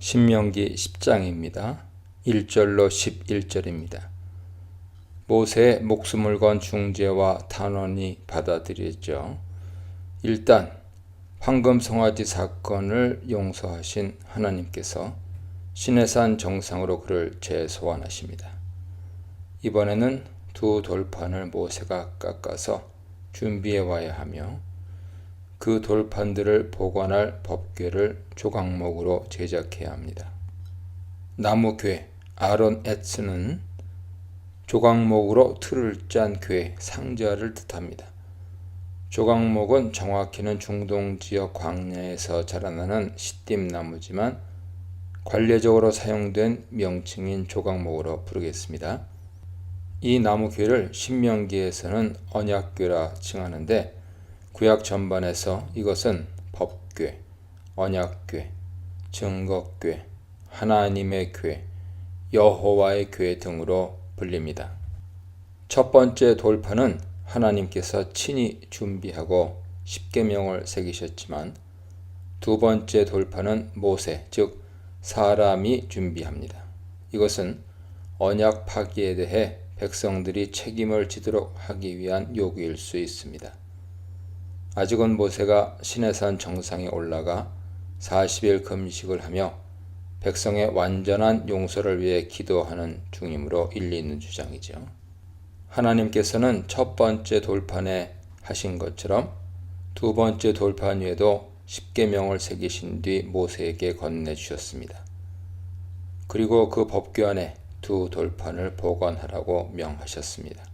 신명기 10장입니다. 1절로 11절입니다. 모세의 목숨을 건 중재와 탄원이 받아들였죠. 일단 황금송아지 사건을 용서하신 하나님께서 시내산 정상으로 그를 재소환하십니다. 이번에는 두 돌판을 모세가 깎아서 준비해 와야 하며 그 돌판들을 보관할 법궤를 조각목으로 제작해야 합니다. 나무궤 아론 에츠는 조각목으로 틀을 짠 궤, 상자를 뜻합니다. 조각목은 정확히는 중동지역 광야에서 자라나는 시띠나무지만 관례적으로 사용된 명칭인 조각목으로 부르겠습니다. 이 나무궤를 신명기에서는 언약궤라 칭하는데 구약 전반에서 이것은 법궤, 언약궤, 증거궤, 하나님의 궤, 여호와의 궤 등으로 불립니다. 첫 번째 돌판은 하나님께서 친히 준비하고 십계명을 새기셨지만 두 번째 돌판은 모세, 즉 사람이 준비합니다. 이것은 언약 파기에 대해 백성들이 책임을 지도록 하기 위한 요구일 수 있습니다. 아직은 모세가 시내산 정상에 올라가 40일 금식을 하며 백성의 완전한 용서를 위해 기도하는 중이므로 일리 있는 주장이죠. 하나님께서는 첫 번째 돌판에 하신 것처럼 두 번째 돌판 위에도 십계명을 새기신 뒤 모세에게 건네주셨습니다. 그리고 그 법궤 안에 두 돌판을 보관하라고 명하셨습니다.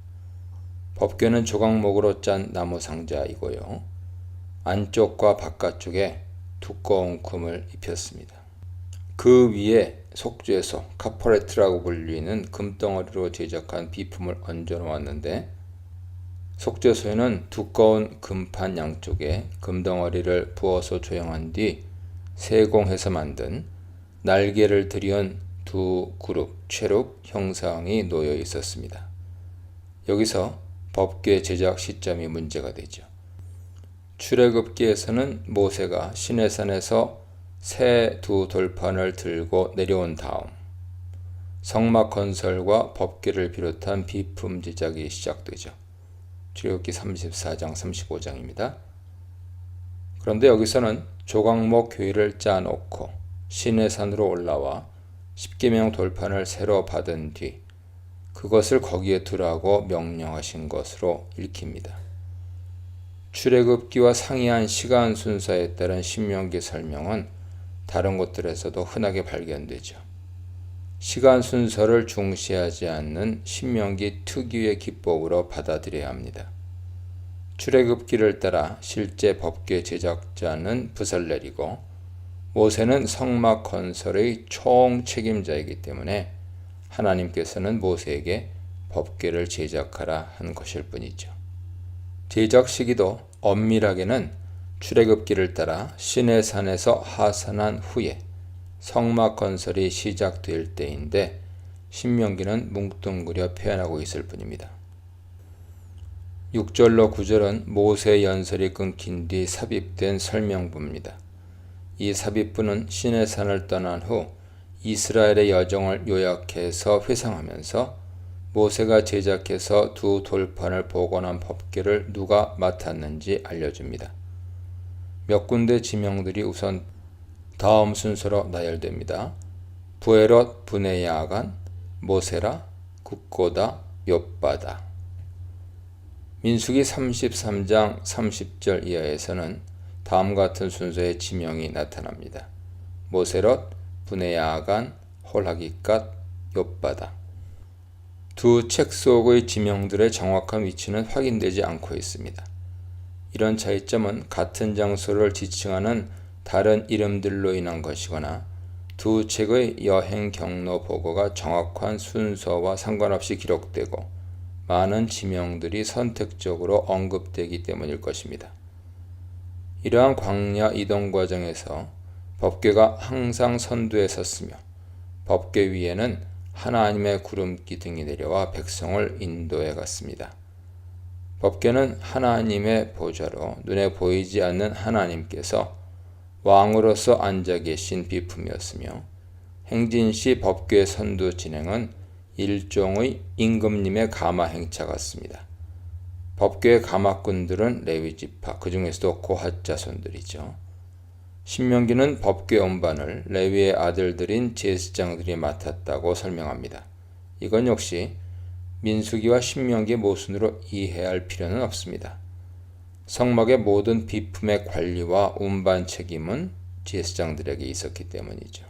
법궤는 조각목으로 짠 나무 상자이고요. 안쪽과 바깥쪽에 두꺼운 금을 입혔습니다. 그 위에 속죄소, 카퍼레트라고 불리는 금덩어리로 제작한 비품을 얹어 놓았는데 속죄소에는 두꺼운 금판 양쪽에 금덩어리를 부어서 조형한 뒤 세공해서 만든 날개를 들이은 두 그룹, cherub 형상이 놓여 있었습니다. 여기서 법궤 제작 시점이 문제가 되죠. 출애굽기에서는 모세가 시내산에서 새 두 돌판을 들고 내려온 다음 성막 건설과 법궤를 비롯한 비품 제작이 시작되죠. 출애굽기 34장 35장입니다. 그런데 여기서는 조각목 궤를 짜놓고 시내산으로 올라와 십계명 돌판을 새로 받은 뒤 그것을 거기에 두라고 명령하신 것으로 읽힙니다. 출애굽기와 상이한 시간 순서에 따른 신명기 설명은 다른 곳들에서도 흔하게 발견되죠. 시간 순서를 중시하지 않는 신명기 특유의 기법으로 받아들여야 합니다. 출애굽기를 따라 실제 법궤 제작자는 브설렐이고 모세는 성막 건설의 총 책임자이기 때문에 하나님께서는 모세에게 법궤를 제작하라 한 것일 뿐이죠. 제작 시기도 엄밀하게는 출애굽기를 따라 시내산에서 하산한 후에 성막 건설이 시작될 때인데 신명기는 뭉뚱그려 표현하고 있을 뿐입니다. 6절로 9절은 모세 연설이 끊긴 뒤 삽입된 설명부입니다. 이 삽입부는 시내산을 떠난 후 이스라엘의 여정을 요약해서 회상하면서 모세가 제작해서 두 돌판을 보관한 법궤를 누가 맡았는지 알려줍니다. 몇 군데 지명들이 우선 다음 순서로 나열됩니다. 부에롯, 브네야간, 모세라, 굽고다, 옅바다. 민수기 33장 30절 이하에서는 다음 같은 순서의 지명이 나타납니다. 모세롯, 브네야간, 홀하기갓, 옅바다. 두 책 속의 지명들의 정확한 위치는 확인되지 않고 있습니다. 이런 차이점은 같은 장소를 지칭하는 다른 이름들로 인한 것이거나 두 책의 여행 경로 보고가 정확한 순서와 상관없이 기록되고 많은 지명들이 선택적으로 언급되기 때문일 것입니다. 이러한 광야 이동 과정에서 법궤가 항상 선두에 섰으며 법궤 위에는 하나님의 구름기 등이 내려와 백성을 인도해 갔습니다. 법궤는 하나님의 보좌로 눈에 보이지 않는 하나님께서 왕으로서 앉아 계신 비품이었으며 행진시 법궤 선도 진행은 일종의 임금님의 가마 행차 같습니다. 법궤 가마꾼들은 레위지파, 그 중에서도 고핫 자손들이죠. 신명기는 법궤 운반을 레위의 아들들인 제사장들이 맡았다고 설명합니다. 이건 역시 민수기와 신명기의 모순으로 이해할 필요는 없습니다. 성막의 모든 비품의 관리와 운반 책임은 제사장들에게 있었기 때문이죠.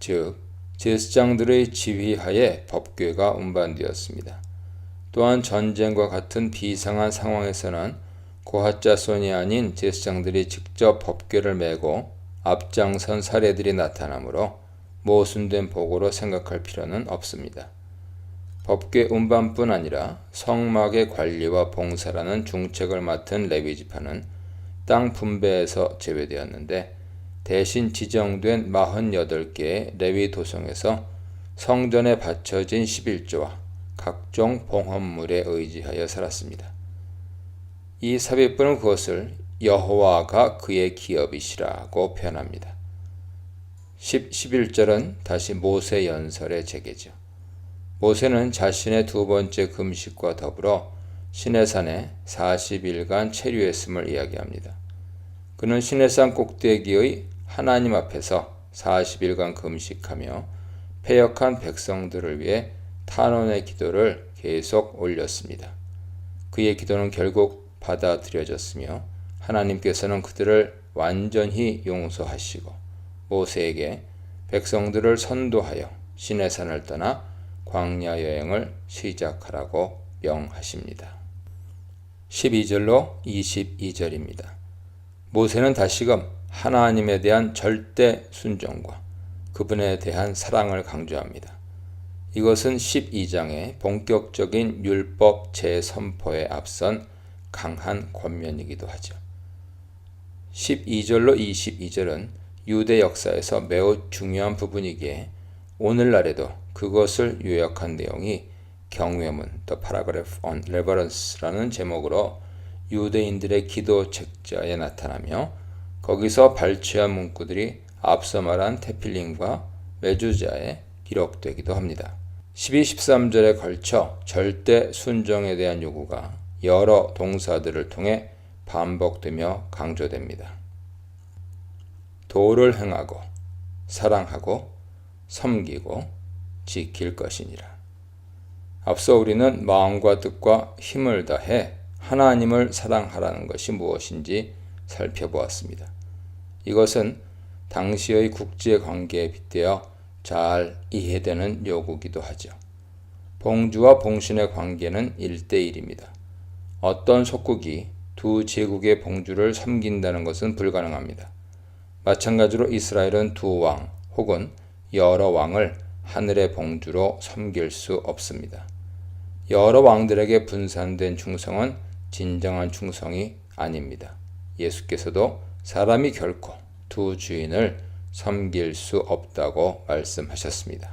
즉, 제사장들의 지휘하에 법궤가 운반되었습니다. 또한 전쟁과 같은 비상한 상황에서는 고핫 자손이 아닌 제사장들이 직접 법궤를 메고 앞장선 사례들이 나타나므로 모순된 보고로 생각할 필요는 없습니다. 법궤 운반뿐 아니라 성막의 관리와 봉사라는 중책을 맡은 레위지파는 땅 분배에서 제외되었는데 대신 지정된 48개의 레위 도성에서 성전에 바쳐진 11조와 각종 봉헌물에 의지하여 살았습니다. 이 삽입부는 그것을 여호와가 그의 기업이시라고 표현합니다. 11절은 다시 모세 연설의 재개죠. 모세는 자신의 두 번째 금식과 더불어 시내산에 40일간 체류했음을 이야기합니다. 그는 시내산 꼭대기의 하나님 앞에서 40일간 금식하며 패역한 백성들을 위해 탄원의 기도를 계속 올렸습니다. 그의 기도는 결국 받아들여졌으며 하나님께서는 그들을 완전히 용서하시고 모세에게 백성들을 선도하여 시내산을 떠나 광야 여행을 시작하라고 명하십니다. 12절로 22절입니다. 모세는 다시금 하나님에 대한 절대 순종과 그분에 대한 사랑을 강조합니다. 이것은 12장의 본격적인 율법 재선포에 앞선 강한 권면이기도 하죠. 12절로 22절은 유대 역사에서 매우 중요한 부분이기에 오늘날에도 그것을 요약한 내용이 경외문, The Paragraph on Reverence라는 제목으로 유대인들의 기도 책자에 나타나며 거기서 발췌한 문구들이 앞서 말한 테필림과 메주자에 기록되기도 합니다. 12, 13절에 걸쳐 절대 순종에 대한 요구가 여러 동사들을 통해 반복되며 강조됩니다. 도를 행하고 사랑하고 섬기고 지킬 것이니라. 앞서 우리는 마음과 뜻과 힘을 다해 하나님을 사랑하라는 것이 무엇인지 살펴보았습니다. 이것은 당시의 국제관계에 빗대어 잘 이해되는 요구기도 하죠. 봉주와 봉신의 관계는 1대1입니다. 어떤 속국이 두 제국의 봉주를 섬긴다는 것은 불가능합니다. 마찬가지로 이스라엘은 두 왕 혹은 여러 왕을 하늘의 봉주로 섬길 수 없습니다. 여러 왕들에게 분산된 충성은 진정한 충성이 아닙니다. 예수께서도 사람이 결코 두 주인을 섬길 수 없다고 말씀하셨습니다.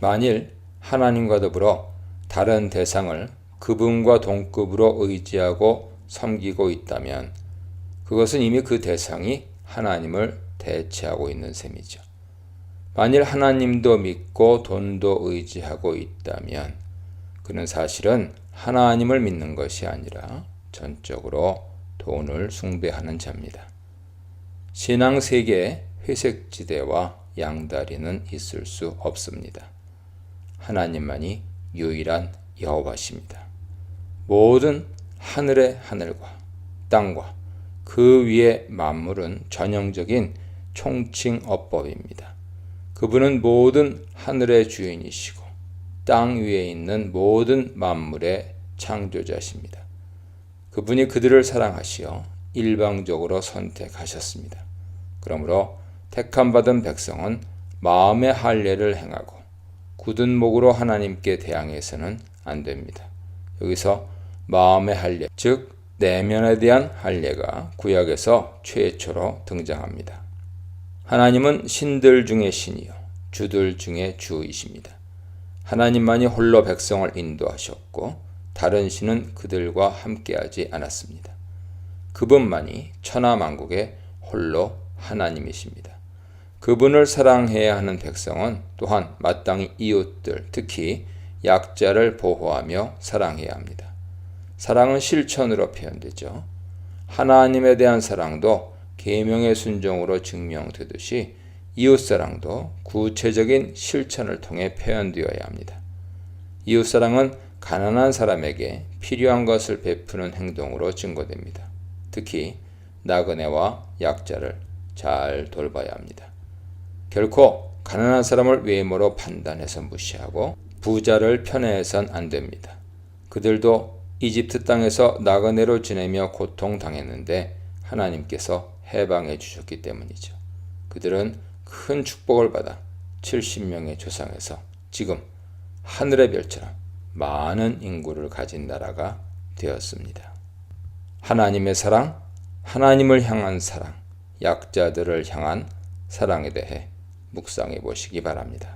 만일 하나님과 더불어 다른 대상을 그분과 동급으로 의지하고 섬기고 있다면 그것은 이미 그 대상이 하나님을 대체하고 있는 셈이죠. 만일 하나님도 믿고 돈도 의지하고 있다면 그는 사실은 하나님을 믿는 것이 아니라 전적으로 돈을 숭배하는 자입니다. 신앙 세계에 회색지대와 양다리는 있을 수 없습니다. 하나님만이 유일한 여호와십니다. 모든 하늘의 하늘과 땅과 그 위의 만물은 전형적인 총칭어법입니다. 그분은 모든 하늘의 주인이시고 땅 위에 있는 모든 만물의 창조자십니다. 그분이 그들을 사랑하시어 일방적으로 선택하셨습니다. 그러므로 택함받은 백성은 마음의 할례를 행하고 굳은 목으로 하나님께 대항해서는 안 됩니다. 여기서 마음의 할례, 즉 내면에 대한 할례가 구약에서 최초로 등장합니다. 하나님은 신들 중에 신이요 주들 중에 주이십니다. 하나님만이 홀로 백성을 인도하셨고 다른 신은 그들과 함께하지 않았습니다. 그분만이 천하만국의 홀로 하나님이십니다. 그분을 사랑해야 하는 백성은 또한 마땅히 이웃들, 특히 약자를 보호하며 사랑해야 합니다. 사랑은 실천으로 표현되죠. 하나님에 대한 사랑도 계명의 순종으로 증명되듯이 이웃사랑도 구체적인 실천을 통해 표현되어야 합니다. 이웃사랑은 가난한 사람에게 필요한 것을 베푸는 행동으로 증거됩니다. 특히 나그네와 약자를 잘 돌봐야 합니다. 결코 가난한 사람을 외모로 판단해서 무시하고 부자를 편애해선 안 됩니다. 그들도 이집트 땅에서 나그네로 지내며 고통당했는데 하나님께서 해방해 주셨기 때문이죠. 그들은 큰 축복을 받아 70명의 조상에서 지금 하늘의 별처럼 많은 인구를 가진 나라가 되었습니다. 하나님의 사랑, 하나님을 향한 사랑, 약자들을 향한 사랑에 대해 묵상해 보시기 바랍니다.